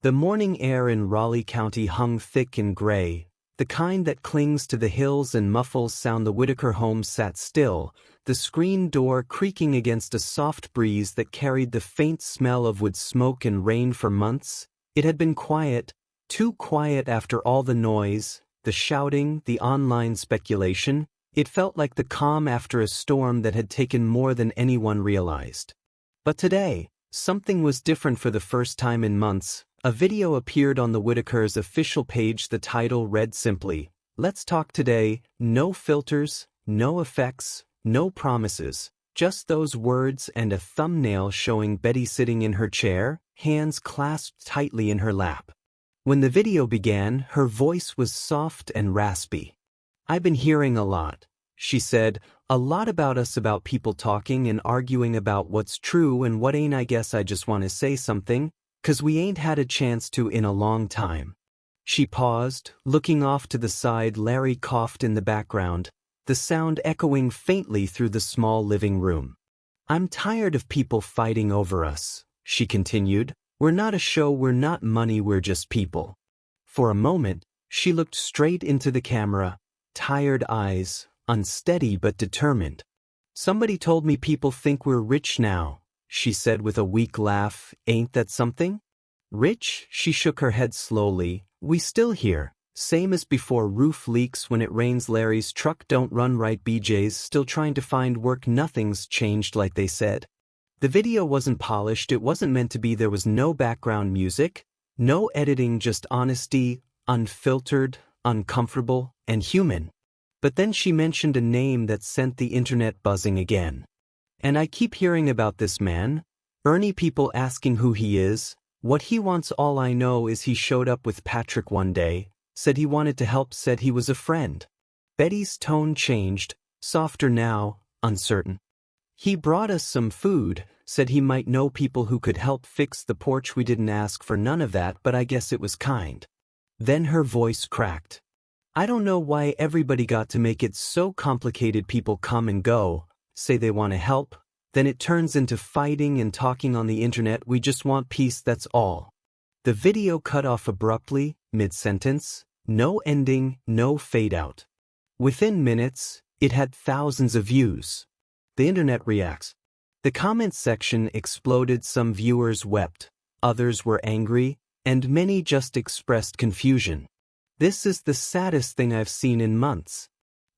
The morning air in Raleigh County hung thick and gray, the kind that clings to the hills and muffles sound. The Whittaker home sat still, the screen door creaking against a soft breeze that carried the faint smell of wood smoke and rain. For months, it had been quiet, too quiet after all the noise, the shouting, the online speculation. It felt like the calm after a storm that had taken more than anyone realized. But today, something was different. For the first time in months, a video appeared on the Whittakers' official page. The title read simply, "Let's talk today, no filters, no effects, no promises, just those words," and a thumbnail showing Betty sitting in her chair, hands clasped tightly in her lap. When the video began, her voice was soft and raspy. "I've been hearing a lot," she said, "a lot about us, about people talking and arguing about what's true and what ain't. I guess I just want to say something, 'cause we ain't had a chance to in a long time." She paused, looking off to the side. Larry coughed in the background, the sound echoing faintly through the small living room. "I'm tired of people fighting over us," she continued. "We're not a show, we're not money, we're just people." For a moment, she looked straight into the camera, tired eyes, unsteady but determined. "Somebody told me people think we're rich now," she said with a weak laugh. "Ain't that something?" "Rich?" She shook her head slowly. "We still here. Same as before. Roof leaks when it rains. Larry's truck don't run right. BJ's still trying to find work. Nothing's changed like they said." The video wasn't polished, it wasn't meant to be. There was no background music, no editing, just honesty, unfiltered, uncomfortable, and human. But then she mentioned a name that sent the internet buzzing again. "And I keep hearing about this man, Ernie, people asking who he is, what he wants. All I know is he showed up with Patrick one day, said he wanted to help, said he was a friend." Betty's tone changed, softer now, uncertain. "He brought us some food, said he might know people who could help fix the porch. We didn't ask for none of that, but I guess it was kind." Then her voice cracked. "I don't know why everybody got to make it so complicated. People come and go, say they want to help, then it turns into fighting and talking on the internet. We just want peace, that's all." The video cut off abruptly, mid-sentence, no ending, no fade-out. Within minutes, it had thousands of views. The internet reacts. The comments section exploded. Some viewers wept, others were angry, and many just expressed confusion. "This is the saddest thing I've seen in months.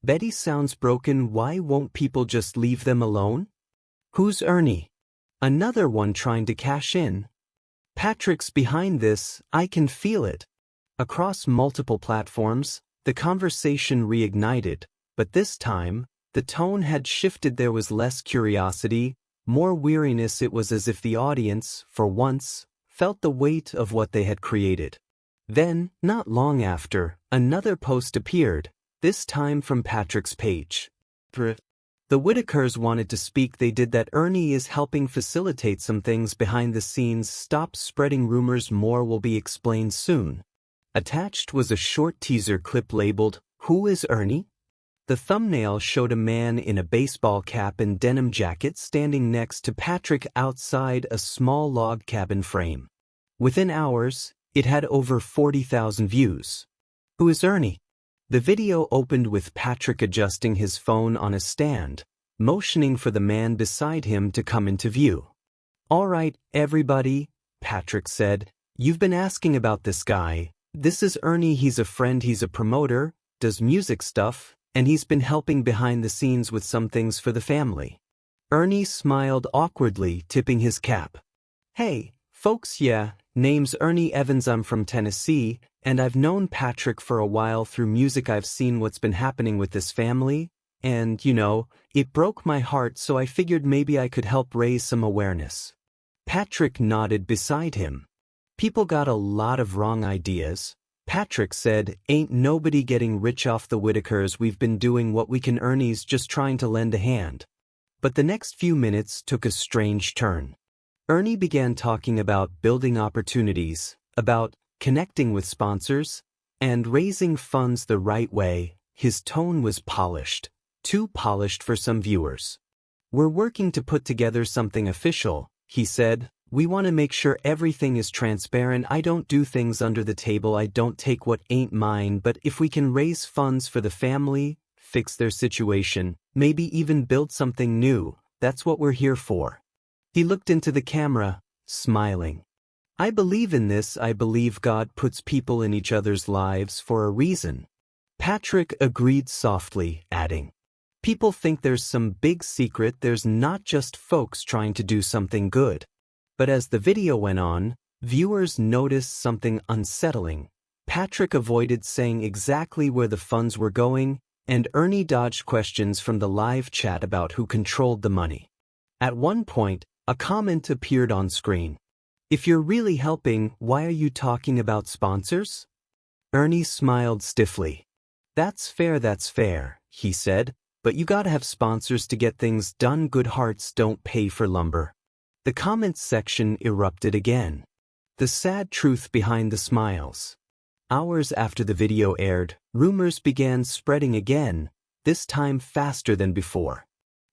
Betty sounds broken. Why won't people just leave them alone? Who's Ernie? Another one trying to cash in. Patrick's behind this, I can feel it." Across multiple platforms, the conversation reignited, but this time, the tone had shifted. There was less curiosity, more weariness. It was as if the audience, for once, felt the weight of what they had created. Then, not long after, another post appeared, this time from Patrick's page. "The Whittakers wanted to speak. They did that. Ernie is helping facilitate some things behind the scenes. Stop spreading rumors. More will be explained soon." Attached was a short teaser clip labeled, "Who is Ernie?" The thumbnail showed a man in a baseball cap and denim jacket standing next to Patrick outside a small log cabin frame. Within hours, it had over 40,000 views. "Who is Ernie?" The video opened with Patrick adjusting his phone on a stand, motioning for the man beside him to come into view. "All right, everybody," Patrick said, "you've been asking about this guy. This is Ernie. He's a friend, he's a promoter, does music stuff, and he's been helping behind the scenes with some things for the family." Ernie smiled awkwardly, tipping his cap. "Hey, folks, yeah, name's Ernie Evans. I'm from Tennessee, and I've known Patrick for a while through music. I've seen what's been happening with this family, and, it broke my heart, so I figured maybe I could help raise some awareness." Patrick nodded beside him. "People got a lot of wrong ideas," Patrick said. "Ain't nobody getting rich off the Whittakers. We've been doing what we can. Ernie's just trying to lend a hand." But the next few minutes took a strange turn. Ernie began talking about building opportunities, about connecting with sponsors, and raising funds the right way. His tone was polished, too polished for some viewers. "We're working to put together something official," he said, We want to make sure everything is transparent. I don't do things under the table. I don't take what ain't mine, but if we can raise funds for the family, fix their situation, maybe even build something new, that's what we're here for." He looked into the camera, smiling. "I believe in this. I believe God puts people in each other's lives for a reason." Patrick agreed softly, adding, "People think there's some big secret. There's not just folks trying to do something good." But as the video went on, viewers noticed something unsettling. Patrick avoided saying exactly where the funds were going, and Ernie dodged questions from the live chat about who controlled the money. At one point, a comment appeared on screen. "If you're really helping, why are you talking about sponsors?" Ernie smiled stiffly. That's fair, he said, "but you gotta have sponsors to get things done. Good hearts don't pay for lumber." The comments section erupted again. The sad truth behind the smiles. Hours after the video aired, rumors began spreading again, this time faster than before.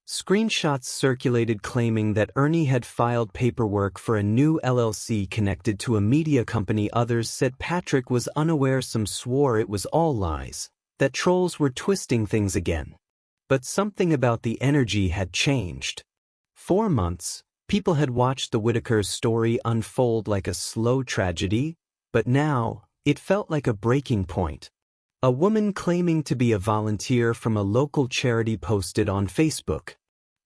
Screenshots circulated claiming that Ernie had filed paperwork for a new LLC connected to a media company. Others said Patrick was unaware. Some swore it was all lies, that trolls were twisting things again. But something about the energy had changed. For months, people had watched the Whittakers' story unfold like a slow tragedy, but now, it felt like a breaking point. A woman claiming to be a volunteer from a local charity posted on Facebook,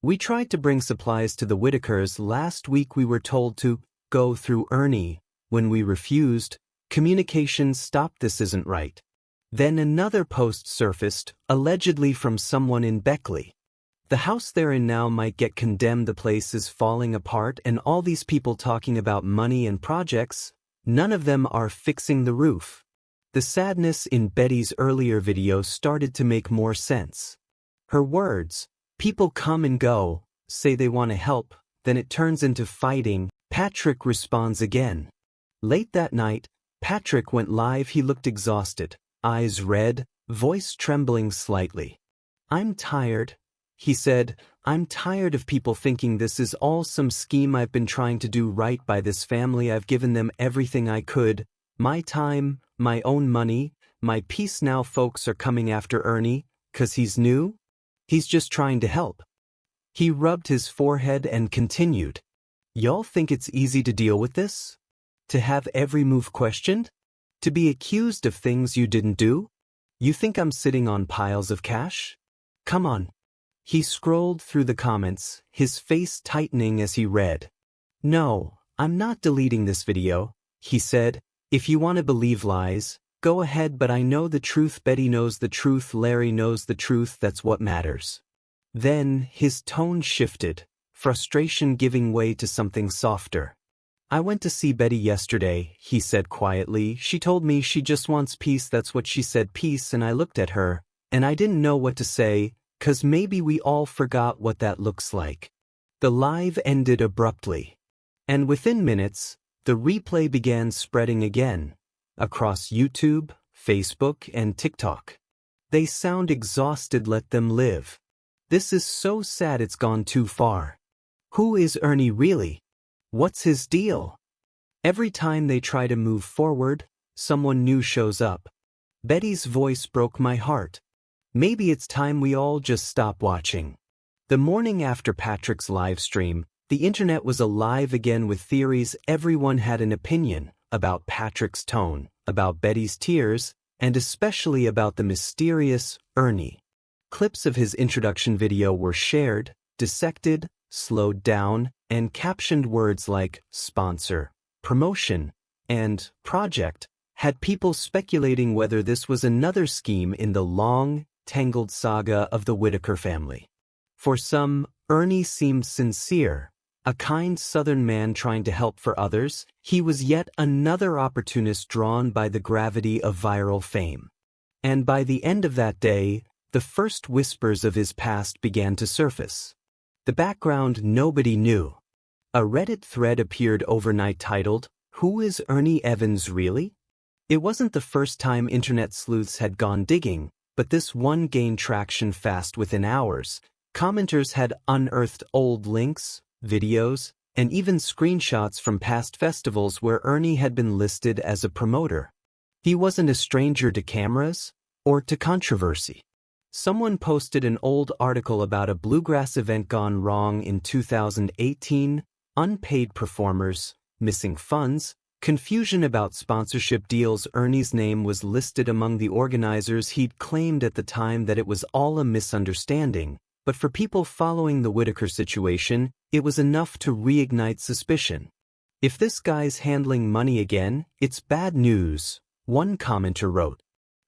"We tried to bring supplies to the Whittakers last week. We were told to go through Ernie. When we refused, communication stopped. This isn't right." Then another post surfaced, allegedly from someone in Beckley. "The house they're in now might get condemned. The place is falling apart, and all these people talking about money and projects, none of them are fixing the roof." The sadness in Betty's earlier video started to make more sense. Her words, "People come and go, say they want to help, then it turns into fighting." Patrick responds again. Late that night, Patrick went live. He looked exhausted, eyes red, voice trembling slightly. "I'm tired," he said. "I'm tired of people thinking this is all some scheme. I've been trying to do right by this family. I've given them everything I could, my time, my own money, my peace. Now folks are coming after Ernie, 'cause he's new? He's just trying to help." He rubbed his forehead and continued, "Y'all think it's easy to deal with this? To have every move questioned? To be accused of things you didn't do? You think I'm sitting on piles of cash? Come on." He scrolled through the comments, his face tightening as he read. "No, I'm not deleting this video," he said. "If you want to believe lies, go ahead, but I know the truth. Betty knows the truth. Larry knows the truth. That's what matters." Then his tone shifted, frustration giving way to something softer. "I went to see Betty yesterday," he said quietly. "She told me she just wants peace. That's what she said, peace. And I looked at her, and I didn't know what to say, 'cause maybe we all forgot what that looks like." The live ended abruptly. And within minutes, the replay began spreading again, across YouTube, Facebook, and TikTok. "They sound exhausted. Let them live. This is so sad. It's gone too far. Who is Ernie really? What's his deal?" Every time they try to move forward, someone new shows up. Betty's voice broke my heart. "Maybe it's time we all just stop watching." The morning after Patrick's live stream, the internet was alive again with theories. Everyone had an opinion about Patrick's tone, about Betty's tears, and especially about the mysterious Ernie. Clips of his introduction video were shared, dissected, slowed down, and captioned. Words like sponsor, promotion, and project had people speculating whether this was another scheme in the long, tangled saga of the Whittaker family. For some, Ernie seemed sincere, a kind Southern man trying to help. For others, he was yet another opportunist drawn by the gravity of viral fame. And by the end of that day, the first whispers of his past began to surface. The background nobody knew. A Reddit thread appeared overnight titled, "Who is Ernie Evans really?" It wasn't the first time internet sleuths had gone digging, but this one gained traction fast. Within hours, commenters had unearthed old links, videos, and even screenshots from past festivals where Ernie had been listed as a promoter. He wasn't a stranger to cameras or to controversy. Someone posted an old article about a bluegrass event gone wrong in 2018, unpaid performers, missing funds, confusion about sponsorship deals. Ernie's name was listed among the organizers. He'd claimed at the time that it was all a misunderstanding, but for people following the Whittaker situation, it was enough to reignite suspicion. "If this guy's handling money again, it's bad news," one commenter wrote.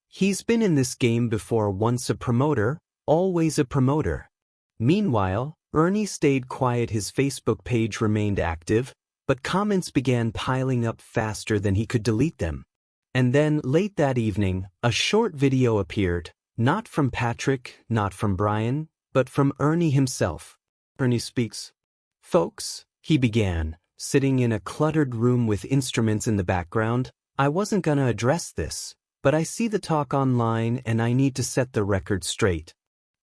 "He's been in this game before, once a promoter, always a promoter." Meanwhile, Ernie stayed quiet. His Facebook page remained active, but comments began piling up faster than he could delete them. And then, late that evening, a short video appeared, not from Patrick, not from Brian, but from Ernie himself. "Ernie speaks. Folks," he began, sitting in a cluttered room with instruments in the background, "I wasn't gonna address this, but I see the talk online and I need to set the record straight."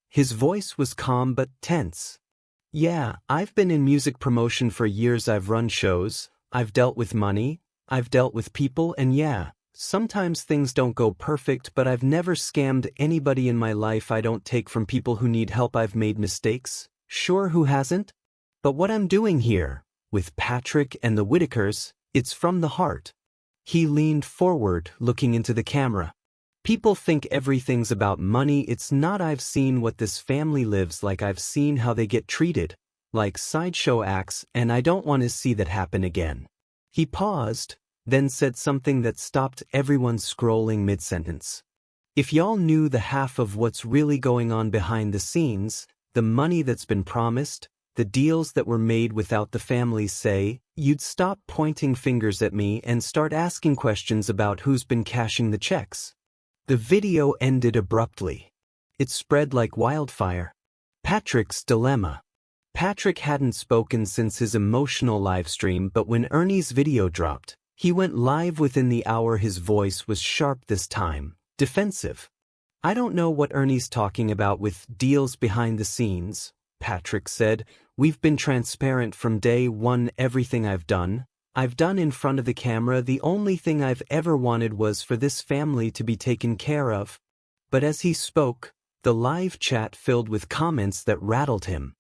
His voice was calm but tense. "Yeah, I've been in music promotion for years. I've run shows, I've dealt with money, I've dealt with people, and yeah, sometimes things don't go perfect, but I've never scammed anybody in my life. I don't take from people who need help. I've made mistakes. Sure, who hasn't? But what I'm doing here, with Patrick and the Whittakers, it's from the heart." He leaned forward, looking into the camera. "People think everything's about money. It's not. I've seen what this family lives like. I've seen how they get treated, like sideshow acts, and I don't want to see that happen again." He paused, then said something that stopped everyone scrolling mid-sentence. "If y'all knew the half of what's really going on behind the scenes, the money that's been promised, the deals that were made without the family's say, you'd stop pointing fingers at me and start asking questions about who's been cashing the checks." The video ended abruptly. It spread like wildfire. Patrick's dilemma. Patrick hadn't spoken since his emotional livestream, but when Ernie's video dropped, he went live within the hour. His voice was sharp this time, defensive. "I don't know what Ernie's talking about with deals behind the scenes," Patrick said. "We've been transparent from day one. Everything I've done in front of the camera. The only thing I've ever wanted was for this family to be taken care of." But as he spoke, the live chat filled with comments that rattled him.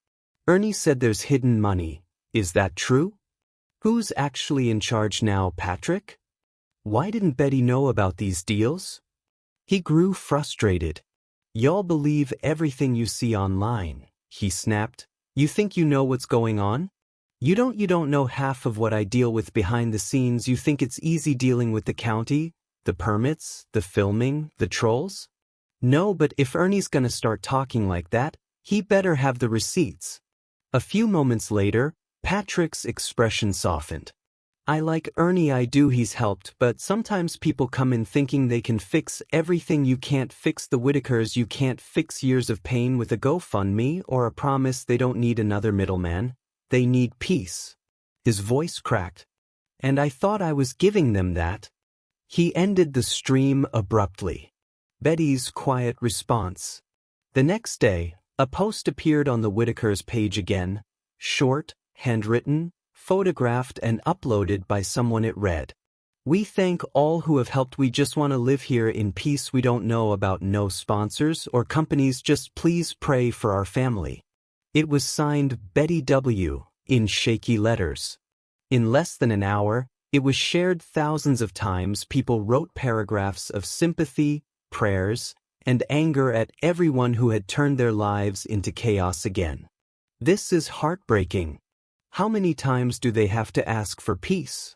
Ernie said there's hidden money. Is that true? Who's actually in charge now, Patrick? Why didn't Betty know about these deals? He grew frustrated. "Y'all believe everything you see online," he snapped. "You think you know what's going on? You don't know half of what I deal with behind the scenes. You think it's easy dealing with the county, the permits, the filming, the trolls? No, but if Ernie's gonna start talking like that, he better have the receipts." A few moments later, Patrick's expression softened. "I like Ernie, I do. He's helped, but sometimes people come in thinking they can fix everything. You can't fix the Whittakers. You can't fix years of pain with a GoFundMe or a promise. They don't need another middleman. They need peace." His voice cracked. "And I thought I was giving them that." He ended the stream abruptly. Betty's quiet response. The next day, a post appeared on the Whittakers page again, short, handwritten, photographed and uploaded by someone. It read, "We thank all who have helped. We just want to live here in peace. We don't know about no sponsors or companies. Just please pray for our family." It was signed Betty W. in shaky letters. In less than an hour, it was shared thousands of times. People wrote paragraphs of sympathy, prayers, and anger at everyone who had turned their lives into chaos again. This is heartbreaking. How many times do they have to ask for peace?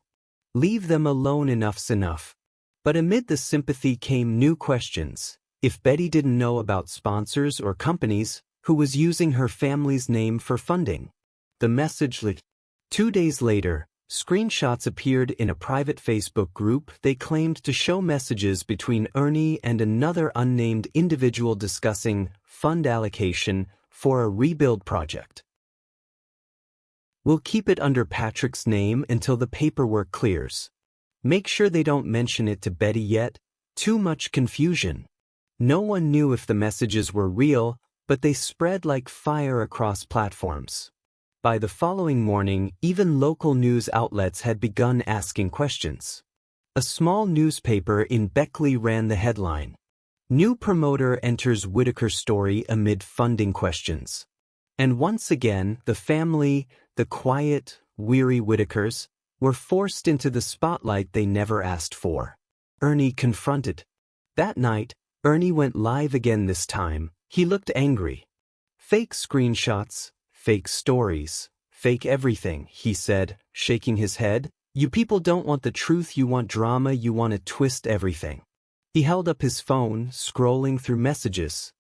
Leave them alone, enough's enough. But amid the sympathy came new questions. If Betty didn't know about sponsors or companies, who was using her family's name for funding? The message lit. 2 days later, screenshots appeared in a private Facebook group. They claimed to show messages between Ernie and another unnamed individual discussing fund allocation for a rebuild project. "We'll keep it under Patrick's name until the paperwork clears. Make sure they don't mention it to Betty yet. Too much confusion." No one knew if the messages were real, but they spread like fire across platforms. By the following morning, even local news outlets had begun asking questions. A small newspaper in Beckley ran the headline, "New promoter enters Whittaker story amid funding questions." And once again, the family, the quiet, weary Whittakers, were forced into the spotlight they never asked for. Ernie confronted. That night, Ernie went live again this time. He looked angry. "Fake screenshots, fake stories, fake everything," he said, shaking his head. "You people don't want the truth, you want drama, you want to twist everything." He held up his phone, scrolling through messages.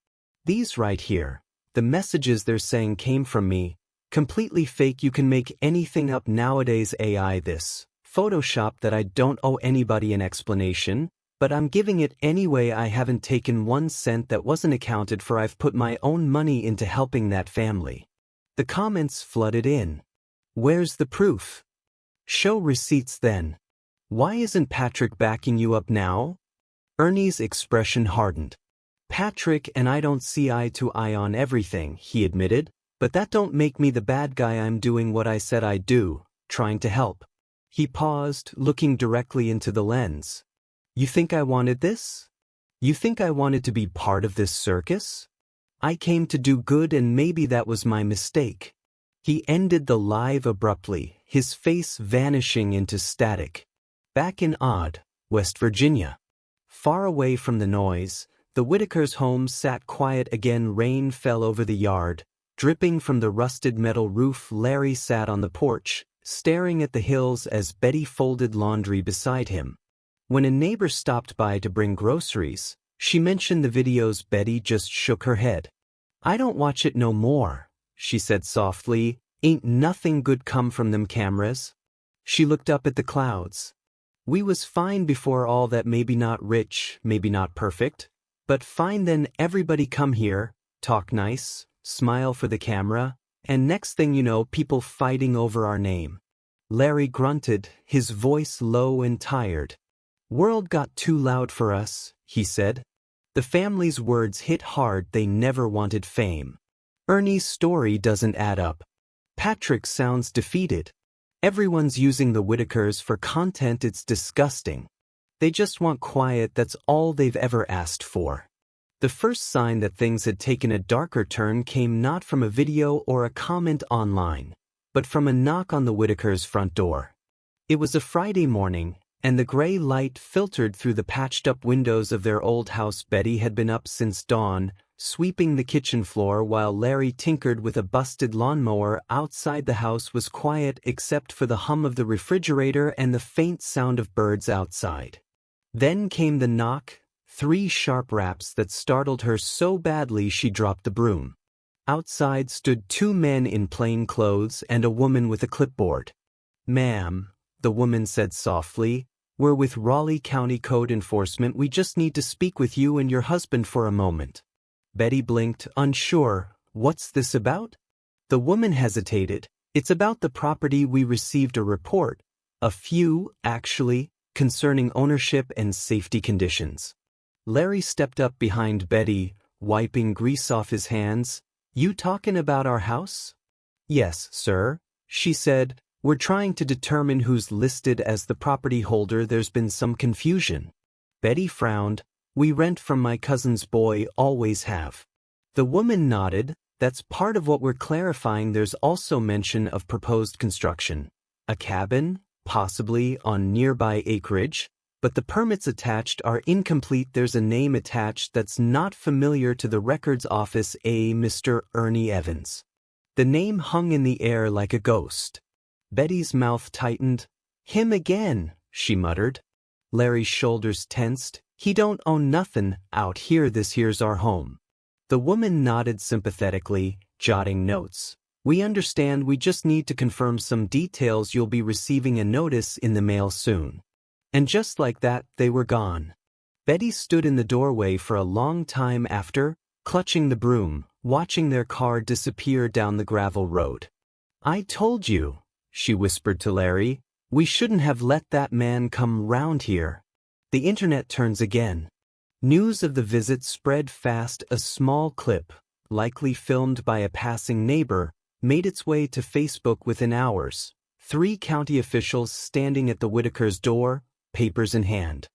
"These right here. The messages they're saying came from me. Completely fake, you can make anything up nowadays, AI this. Photoshop that, I don't owe anybody an explanation, but I'm giving it anyway. I haven't taken 1 cent that wasn't accounted for. I've put my own money into helping that family." The comments flooded in. "Where's the proof? Show receipts then. Why isn't Patrick backing you up now?" Ernie's expression hardened. "Patrick and I don't see eye to eye on everything," he admitted, "but that don't make me the bad guy. I'm doing what I said I'd do, trying to help." He paused, looking directly into the lens. "You think I wanted this? You think I wanted to be part of this circus? I came to do good, and maybe that was my mistake." He ended the live abruptly, his face vanishing into static. Back in Odd, West Virginia, far away from the noise, the Whittakers' home sat quiet again. Rain fell over the yard, dripping from the rusted metal roof. Larry sat on the porch, staring at the hills as Betty folded laundry beside him. When a neighbor stopped by to bring groceries, she mentioned the videos. Betty just shook her head. "I don't watch it no more," she said softly. "Ain't nothing good come from them cameras." She looked up at the clouds. "We was fine before all that. Maybe not rich, maybe not perfect, but fine then. Everybody come here, talk nice, smile for the camera, and next thing you know, people fighting over our name." Larry grunted, his voice low and tired. "World got too loud for us," he said. The family's words hit hard. They never wanted fame. Ernie's story doesn't add up. Patrick sounds defeated. Everyone's using the Whittakers for content. It's disgusting. They just want quiet. That's all they've ever asked for. The first sign that things had taken a darker turn came not from a video or a comment online, but from a knock on the Whittakers' front door. It was a Friday morning, and the gray light filtered through the patched-up windows of their old house. Betty had been up since dawn, sweeping the kitchen floor while Larry tinkered with a busted lawnmower. Outside, the house was quiet except for the hum of the refrigerator and the faint sound of birds outside. Then came the knock, 3 sharp raps that startled her so badly she dropped the broom. Outside stood 2 men in plain clothes and a woman with a clipboard. "Ma'am," the woman said softly, "we're with Raleigh County Code Enforcement. We just need to speak with you and your husband for a moment." Betty blinked, unsure. "What's this about?" The woman hesitated. "It's about the property. We received a report, a few, actually, concerning ownership and safety conditions." Larry stepped up behind Betty, wiping grease off his hands. "You talking about our house?" "Yes, sir," she said. "We're trying to determine who's listed as the property holder. There's been some confusion." Betty frowned. "We rent from my cousin's boy, always have." The woman nodded. "That's part of what we're clarifying. There's also mention of proposed construction. A cabin, possibly on nearby acreage, but the permits attached are incomplete. There's a name attached that's not familiar to the records office, a Mr. Ernie Evans." The name hung in the air like a ghost. Betty's mouth tightened. "Him again," she muttered. Larry's shoulders tensed. "He don't own nothin' out here. This here's our home." The woman nodded sympathetically, jotting notes. "We understand. We just need to confirm some details. You'll be receiving a notice in the mail soon." And just like that, they were gone. Betty stood in the doorway for a long time after, clutching the broom, watching their car disappear down the gravel road. "I told you," she whispered to Larry, "we shouldn't have let that man come round here." The internet turns again. News of the visit spread fast. A small clip, likely filmed by a passing neighbor, made its way to Facebook within hours. 3 county officials standing at the Whittakers' door, papers in hand.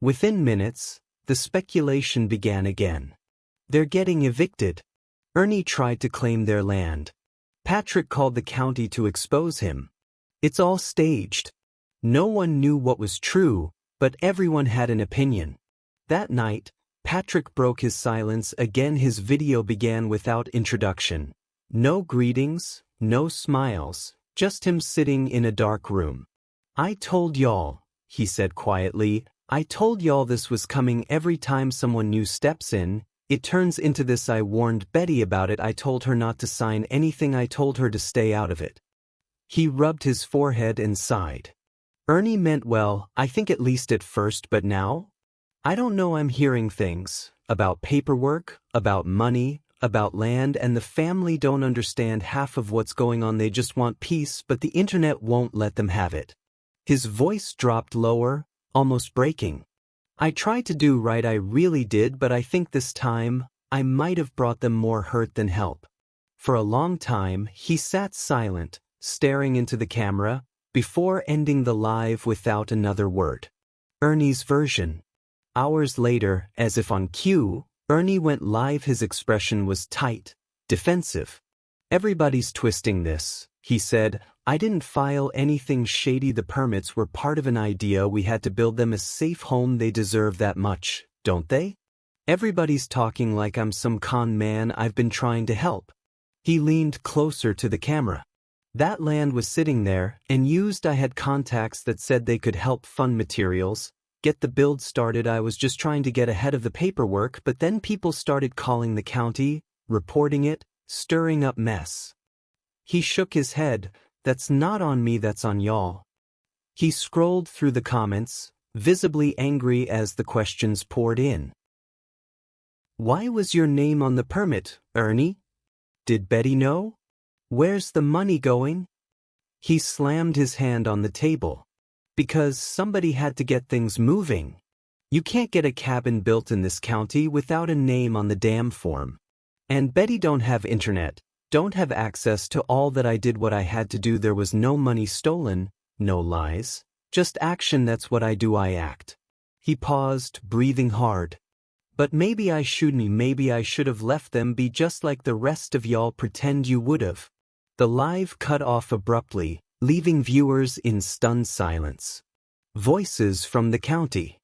Within minutes, the speculation began again. They're getting evicted. Ernie tried to claim their land. Patrick called the county to expose him. It's all staged. No one knew what was true, but everyone had an opinion. That night, Patrick broke his silence again. His video began without introduction. No greetings, no smiles, just him sitting in a dark room. "I told y'all," he said quietly, "I told y'all this was coming. Every time someone new steps in, it turns into this. I warned Betty about it. I told her not to sign anything. I told her to stay out of it." He rubbed his forehead and sighed. Ernie meant well, I think, at least at first, but now? I don't know. I'm hearing things about paperwork, about money, about land, and the family don't understand half of what's going on. They just want peace, but the internet won't let them have it. His voice dropped lower, almost breaking. "I tried to do right, I really did, but I think this time, I might have brought them more hurt than help." For a long time, he sat silent, staring into the camera, before ending the live without another word. Ernie's version. Hours later, as if on cue, Ernie went live. His expression was tight, defensive. "Everybody's twisting this," he said. "I didn't file anything shady. The permits were part of an idea. We had to build them a safe home. They deserve that much, don't they? Everybody's talking like I'm some con man. I've been trying to help." He leaned closer to the camera. "That land was sitting there and used. I had contacts that said they could help fund materials, get the build started. I was just trying to get ahead of the paperwork, but then people started calling the county, reporting it, stirring up mess." He shook his head. "That's not on me, that's on y'all." He scrolled through the comments, visibly angry as the questions poured in. "Why was your name on the permit, Ernie? Did Betty know? Where's the money going?" He slammed his hand on the table. "Because somebody had to get things moving. You can't get a cabin built in this county without a name on the damn form. And Betty don't have internet, don't have access to all that. I did what I had to do. There was no money stolen, no lies, just action. That's what I do. I act." He paused, breathing hard. "But maybe I shouldn't. Maybe I should have left them be just like the rest of y'all pretend you would have." The live cut off abruptly, leaving viewers in stunned silence. Voices from the county.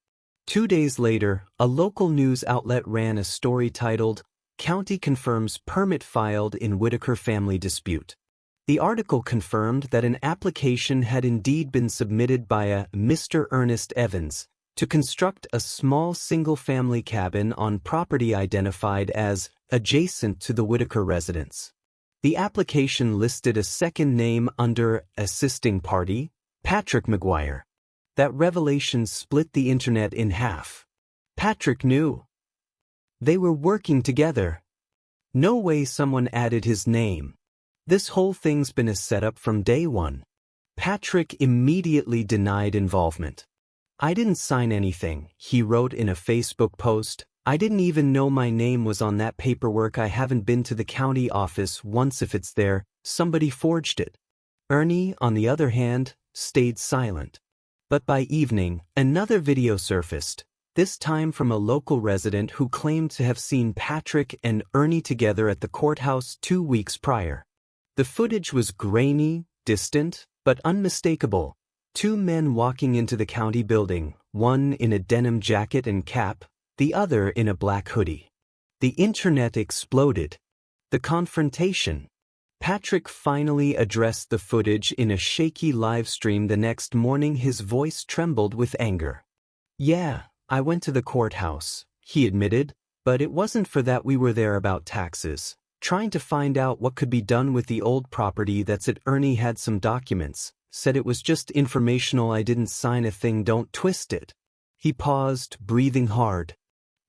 2 days later, a local news outlet ran a story titled, "County Confirms Permit Filed in Whittaker Family Dispute." The article confirmed that an application had indeed been submitted by a Mr. Ernest Evans to construct a small single-family cabin on property identified as adjacent to the Whittaker residence. The application listed a second name under assisting party, Patrick McGuire. That revelation split the internet in half. Patrick knew. They were working together. No way someone added his name. This whole thing's been a setup from day one. Patrick immediately denied involvement. "I didn't sign anything," he wrote in a Facebook post. "I didn't even know my name was on that paperwork. I haven't been to the county office once. If it's there, somebody forged it." Ernie, on the other hand, stayed silent. But by evening, another video surfaced, this time from a local resident who claimed to have seen Patrick and Ernie together at the courthouse 2 weeks prior. The footage was grainy, distant, but unmistakable. 2 men walking into the county building, one in a denim jacket and cap, the other in a black hoodie. The internet exploded. The confrontation. Patrick finally addressed the footage in a shaky live stream the next morning. His voice trembled with anger. "Yeah, I went to the courthouse," he admitted, "but it wasn't for that. We were there about taxes, trying to find out what could be done with the old property that's it. Ernie had some documents, said it was just informational. I didn't sign a thing. Don't twist it." He paused, breathing hard.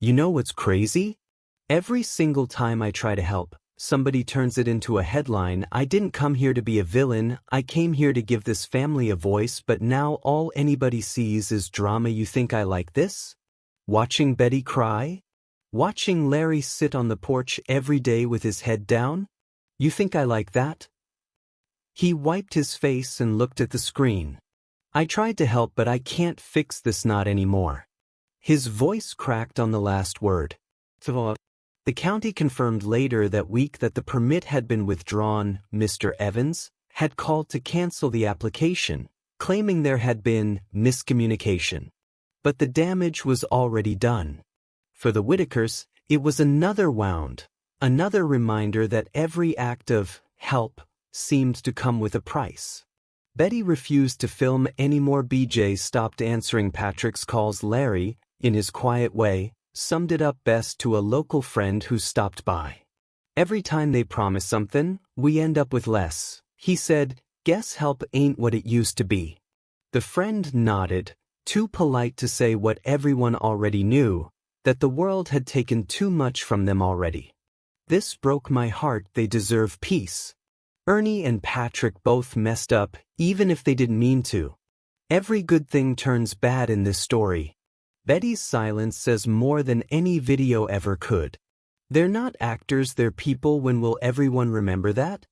"You know what's crazy? Every single time I try to help, somebody turns it into a headline. I didn't come here to be a villain. I came here to give this family a voice, but now all anybody sees is drama. You think I like this? Watching Betty cry? Watching Larry sit on the porch every day with his head down? You think I like that? He wiped his face and looked at the screen. I tried to help, but I can't fix this, not anymore. His voice cracked on the last word. The county confirmed later that week that the permit had been withdrawn. Mr. Evans had called to cancel the application, claiming there had been miscommunication. But the damage was already done. For the Whittakers, it was another wound, another reminder that every act of help seemed to come with a price. Betty refused to film anymore. BJ stopped answering Patrick's calls. Larry, in his quiet way, summed it up best to a local friend who stopped by. Every time they promise something, we end up with less, he said. Guess help ain't what it used to be. The friend nodded, too polite to say what everyone already knew, that the world had taken too much from them already. This broke my heart. They deserve peace. Ernie and Patrick both messed up, even if they didn't mean to. Every good thing turns bad in this story. Betty's silence says more than any video ever could. They're not actors, they're people. When will everyone remember that?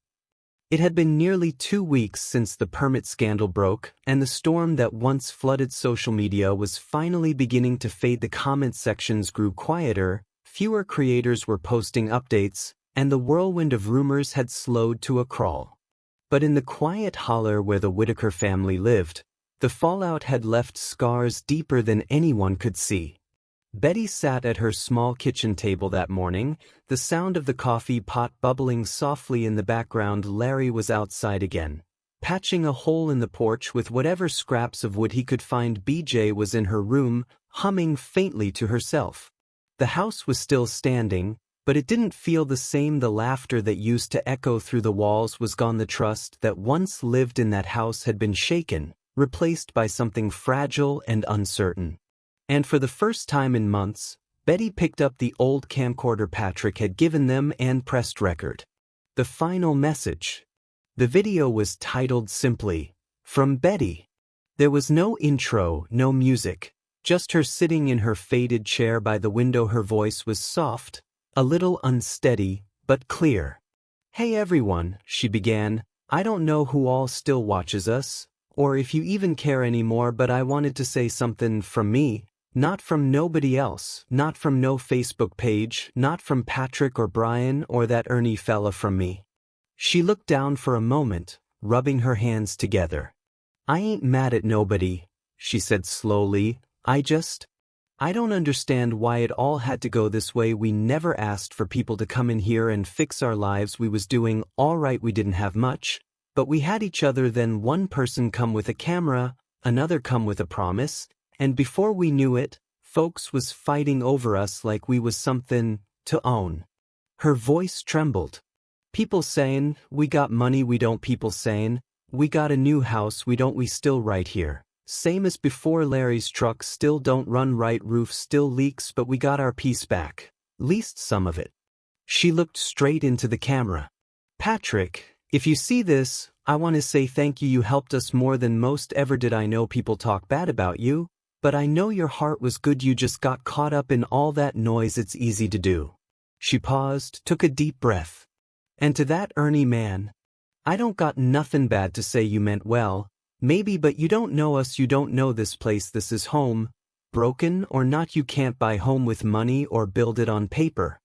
It had been nearly 2 weeks since the permit scandal broke, and the storm that once flooded social media was finally beginning to fade. The comment sections grew quieter, fewer creators were posting updates, and the whirlwind of rumors had slowed to a crawl. But in the quiet holler where the Whittaker family lived, the fallout had left scars deeper than anyone could see. Betty sat at her small kitchen table that morning, the sound of the coffee pot bubbling softly in the background. Larry was outside again, patching a hole in the porch with whatever scraps of wood he could find. BJ was in her room, humming faintly to herself. The house was still standing, but it didn't feel the same. The laughter that used to echo through the walls was gone. The trust that once lived in that house had been shaken, replaced by something fragile and uncertain. And for the first time in months, Betty picked up the old camcorder Patrick had given them and pressed record. The final message. The video was titled simply, "From Betty." There was no intro, no music, just her sitting in her faded chair by the window. Her voice was soft, a little unsteady, but clear. "Hey everyone," she began. "I don't know who all still watches us, or if you even care anymore, but I wanted to say something from me, not from nobody else, not from no Facebook page, not from Patrick or Brian or that Ernie fella, from me." She looked down for a moment, rubbing her hands together. "I ain't mad at nobody," she said slowly. I don't understand why it all had to go this way. We never asked for people to come in here and fix our lives. We was doing all right. We didn't have much, but we had each other. Then one person come with a camera, another come with a promise, and before we knew it, folks was fighting over us like we was something to own. Her voice trembled. People saying, "We got money, we don't." People saying, "We got a new house, we don't." We still right here, same as before. Larry's truck still don't run right, roof still leaks, but we got our peace back, least some of it. She looked straight into the camera. "Patrick, if you see this, I want to say thank you. You helped us more than most ever did. I know people talk bad about you, but I know your heart was good. You just got caught up in all that noise. It's easy to do." She paused, took a deep breath. "And to that Ernie man, I don't got nothing bad to say. You meant well, maybe, but you don't know us. You don't know this place. This is home. Broken or not, you can't buy home with money or build it on paper."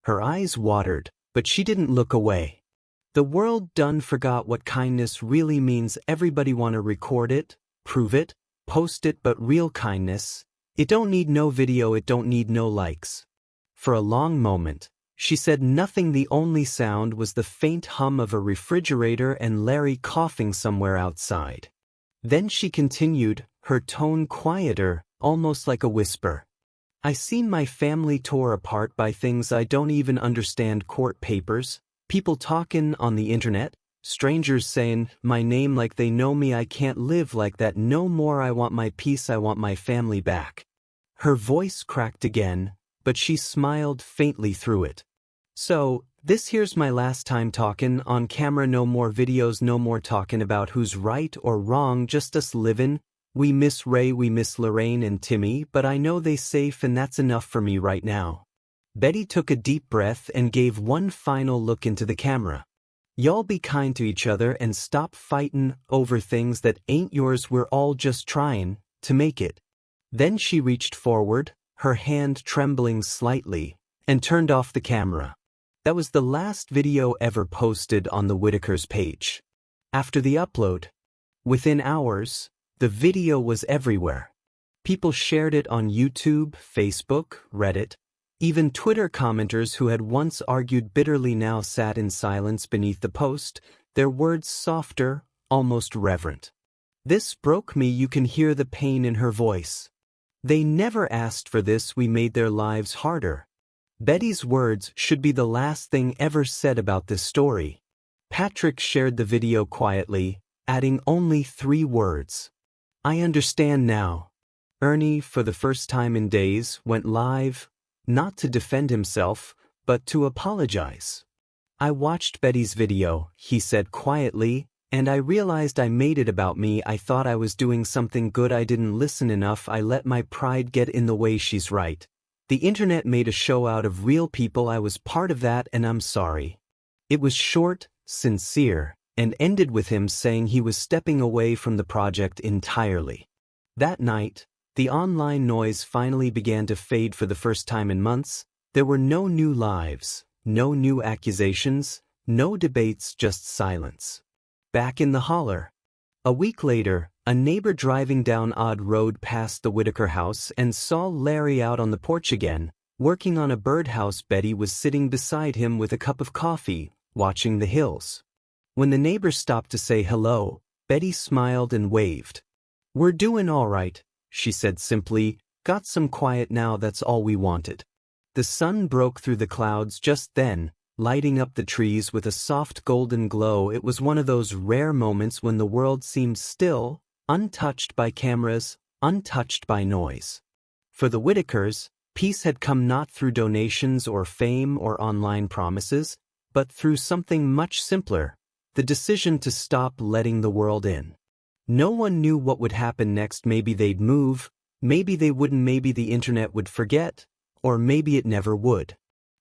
Her eyes watered, but she didn't look away. The world done forgot what kindness really means. Everybody wanna record it, prove it, post it, but real kindness, it don't need no video, it don't need no likes. For a long moment, she said nothing. The only sound was the faint hum of a refrigerator and Larry coughing somewhere outside. Then she continued, her tone quieter, almost like a whisper. "I seen my family tore apart by things I don't even understand. Court papers, people talking on the internet, strangers saying my name like they know me. I can't live like that no more. I want my peace. I want my family back." Her voice cracked again, but she smiled faintly through it. "So, this here's my last time talking on camera. No more videos, no more talking about who's right or wrong, just us living. We miss Ray, we miss Lorraine and Timmy, but I know they safe, and that's enough for me right now." Betty took a deep breath and gave one final look into the camera. Y'all be kind to each other and stop fightin' over things that ain't yours. We're all just tryin' to make it." Then she reached forward, her hand trembling slightly, and turned off the camera. That was the last video ever posted on the Whittakers page. After the upload, within hours, the video was everywhere. People shared it on YouTube, Facebook, Reddit. Even Twitter commenters who had once argued bitterly now sat in silence beneath the post, their words softer, almost reverent. "This broke me." You can hear the pain in her voice. "They never asked for this. We made their lives harder." Betty's words should be the last thing ever said about this story. Patrick shared the video quietly, adding only 3 words. "I understand now." Ernie, for the first time in days, went live, not to defend himself, but to apologize. "I watched Betty's video," he said quietly, "and I realized I made it about me. I thought I was doing something good. I didn't listen enough. I let my pride get in the way. She's right. The internet made a show out of real people. I was part of that, and I'm sorry." It was short, sincere, and ended with him saying he was stepping away from the project entirely. That night, the online noise finally began to fade for the first time in months. There were no new lives, no new accusations, no debates, just silence. Back in the holler. A week later, a neighbor driving down Odd Road passed the Whittaker house and saw Larry out on the porch again, working on a birdhouse. Betty was sitting beside him with a cup of coffee, watching the hills. When the neighbor stopped to say hello, Betty smiled and waved. "We're doing all right," she said simply. "Got some quiet now. That's all we wanted." The sun broke through the clouds just then, lighting up the trees with a soft golden glow. It was one of those rare moments when the world seemed still, untouched by cameras, untouched by noise. For the Whittakers, peace had come not through donations or fame or online promises, but through something much simpler: the decision to stop letting the world in. No one knew what would happen next. Maybe they'd move, maybe they wouldn't, maybe the internet would forget, or maybe it never would.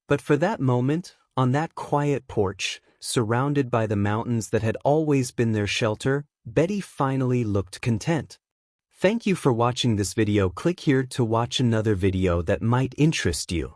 But for that moment, on that quiet porch, surrounded by the mountains that had always been their shelter, Betty finally looked content. Thank you for watching this video. Click here to watch another video that might interest you.